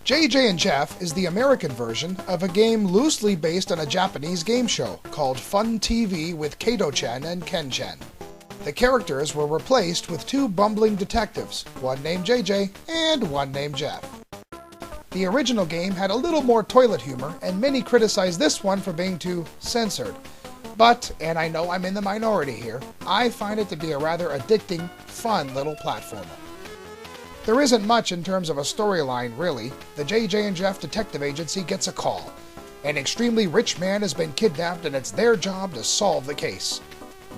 JJ and Jeff is the American version of a game loosely based on a Japanese game show called Fun TV with Kato-chan and Ken-chan. The characters were replaced with two bumbling detectives, one named JJ and one named Jeff. The original game had a little more toilet humor, and many criticized this one for being too censored. But, and I know I'm in the minority here, I find it to be a rather addicting, fun little platformer. There isn't much in terms of a storyline, really. The JJ and Jeff Detective Agency gets a call. An extremely rich man has been kidnapped and it's their job to solve the case.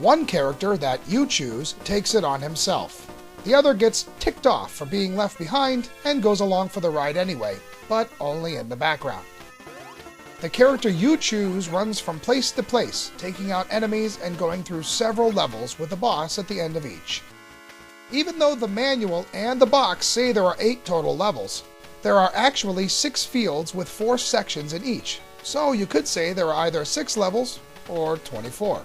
One character that you choose takes it on himself. The other gets ticked off for being left behind and goes along for the ride anyway, but only in the background. The character you choose runs from place to place, taking out enemies and going through several levels with a boss at the end of each. Even though the manual and the box say there are 8 total levels, there are actually 6 fields with 4 sections in each, so you could say there are either 6 levels or 24.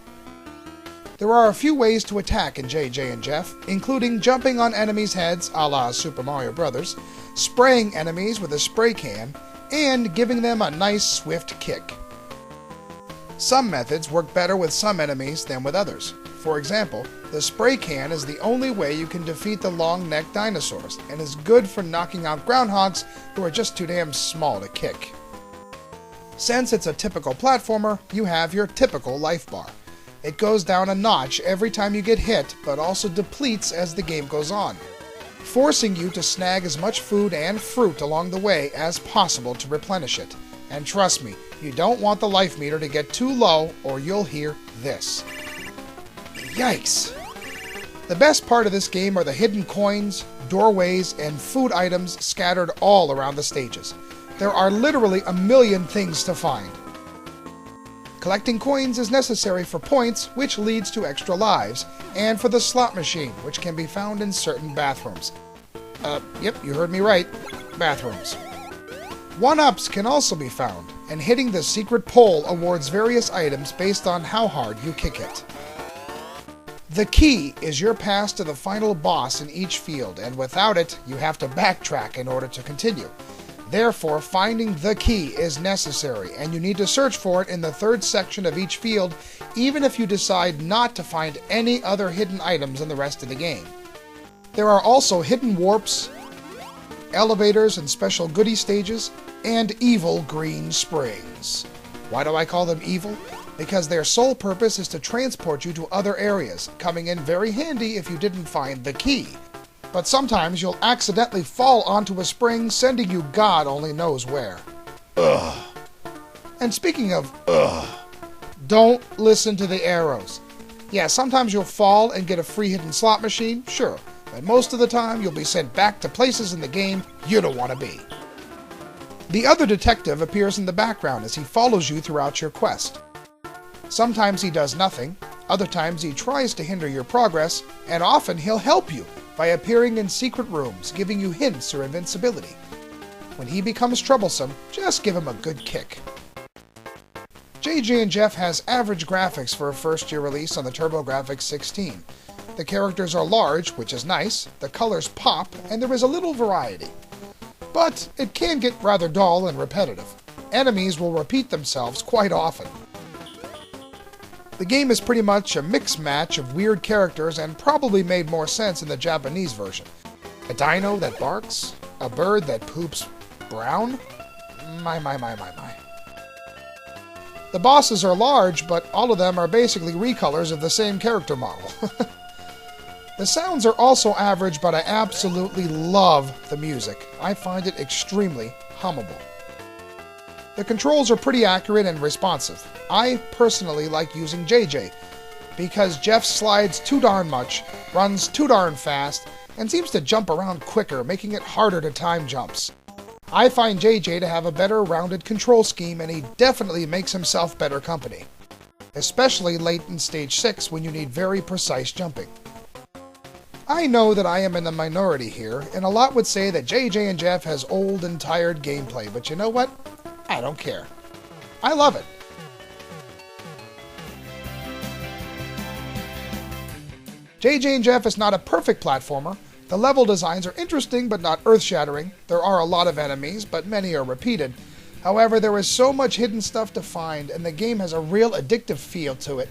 There are a few ways to attack in JJ and Jeff, including jumping on enemies' heads a la Super Mario Bros., spraying enemies with a spray can, and giving them a nice swift kick. Some methods work better with some enemies than with others. For example, the spray can is the only way you can defeat the long-necked dinosaurs, and is good for knocking out groundhogs who are just too damn small to kick. Since it's a typical platformer, you have your typical life bar. It goes down a notch every time you get hit, but also depletes as the game goes on, forcing you to snag as much food and fruit along the way as possible to replenish it. And trust me, you don't want the life meter to get too low or you'll hear this. Yikes! The best part of this game are the hidden coins, doorways, and food items scattered all around the stages. There are literally a million things to find. Collecting coins is necessary for points, which leads to extra lives, and for the slot machine, which can be found in certain bathrooms. Yep, you heard me right. Bathrooms. 1-ups can also be found, and hitting the secret pole awards various items based on how hard you kick it. The key is your pass to the final boss in each field, and without it, you have to backtrack in order to continue. Therefore, finding the key is necessary, and you need to search for it in the 3rd section of each field, even if you decide not to find any other hidden items in the rest of the game. There are also hidden warps, elevators and special goodie stages, and evil green springs. Why do I call them evil? Because their sole purpose is to transport you to other areas, coming in very handy if you didn't find the key. But sometimes you'll accidentally fall onto a spring, sending you God only knows where. Ugh. And speaking of ugh, don't listen to the arrows. Yeah, sometimes you'll fall and get a free hidden slot machine, sure, but most of the time you'll be sent back to places in the game you don't want to be. The other detective appears in the background as he follows you throughout your quest. Sometimes he does nothing, other times he tries to hinder your progress, and often he'll help you by appearing in secret rooms, giving you hints or invincibility. When he becomes troublesome, just give him a good kick. JJ and Jeff has average graphics for a first-year release on the TurboGrafx-16. The characters are large, which is nice, the colors pop, and there is a little variety. But it can get rather dull and repetitive. Enemies will repeat themselves quite often. The game is pretty much a mixed match of weird characters and probably made more sense in the Japanese version. A dino that barks? A bird that poops brown? My. The bosses are large, but all of them are basically recolors of the same character model. The sounds are also average, but I absolutely love the music. I find it extremely hummable. The controls are pretty accurate and responsive. I personally like using JJ, because Jeff slides too darn much, runs too darn fast, and seems to jump around quicker, making it harder to time jumps. I find JJ to have a better rounded control scheme, and he definitely makes himself better company. Especially late in Stage 6 when you need very precise jumping. I know that I am in the minority here, and a lot would say that JJ and Jeff has old and tired gameplay, but you know what? I don't care. I love it. JJ and Jeff is not a perfect platformer, The level designs are interesting but not earth-shattering. There are a lot of enemies, but many are repeated. However, there is so much hidden stuff to find, and the game has a real addictive feel to it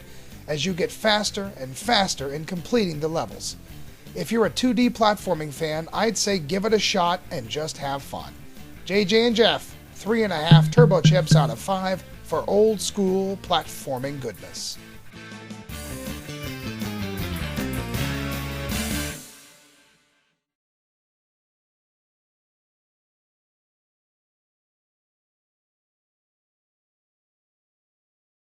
as you get faster and faster in completing the levels. If you're a 2D platforming fan, I'd say give it a shot and just have fun. JJ and Jeff, 3.5 turbo chips out of 5 for old school platforming goodness.